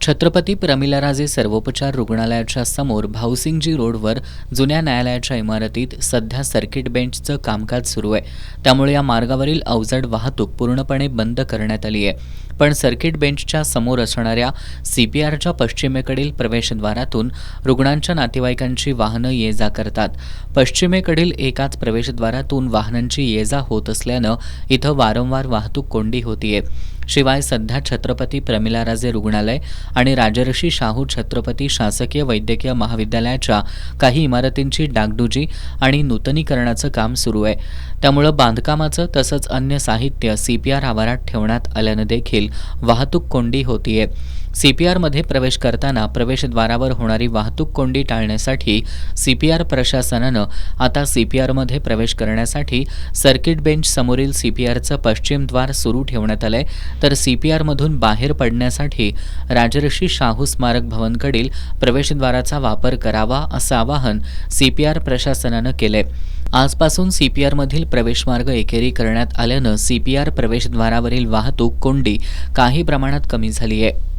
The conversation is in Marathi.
छत्रपती प्रमिलाराजे सर्वोपचार रुग्णालयाच्या समोर भाऊसिंगजी रोडवर जुन्या न्यायालयाच्या इमारतीत सध्या सर्किट बेंचचं कामकाज सुरू आहे. त्यामुळे या मार्गावरील अवजड वाहतूक पूर्णपणे बंद करण्यात आली आहे. पण सर्किट बेंचच्या समोर असणाऱ्या CPRच्या पश्चिमेकडील प्रवेशद्वारातून रुग्णांच्या नातेवाईकांची वाहनं ये जा करतात. पश्चिमेकडील एकाच प्रवेशद्वारातून वाहनांची ये जा होत असल्यानं इथं वारंवार वाहतूक कोंडी होतीये. शिवाय सध्या छत्रपती प्रमिलाराजे रुग्णालय आणि राजर्षी शाहू छत्रपती शासकीय वैद्यकीय महाविद्यालयाच्या काही इमारतींची डागडुजी आणि नूतनीकरणाचं काम सुरू आहे. त्यामुळे बांधकामाचं तसंच अन्य साहित्य CPR आवारात ठेवण्यात आल्यानं देखील वाहतूक कोंडी होतीये. CPRमध्ये प्रवेश करताना प्रवेशद्वारावर होणारी वाहतूक कोंडी टाळण्यासाठी CPR प्रशासनानं आता CPRमध्ये प्रवेश करण्यासाठी सर्किट बेंच समोरील CPRचं पश्चिम द्वार सुरू ठेवण्यात आलंय, तर CPRमधून बाहेर पडण्यासाठी राजर्षी शाहू स्मारक भवनकडील प्रवेशद्वाराचा वापर करावा असं आवाहन CPR प्रशासनानं केलंय. आजपासून CPRमधील प्रवेशमार्ग एकेरी करण्यात आल्यानं CPR प्रवेशद्वारावरील वाहतूक कोंडी काही प्रमाणात कमी झाली आहे.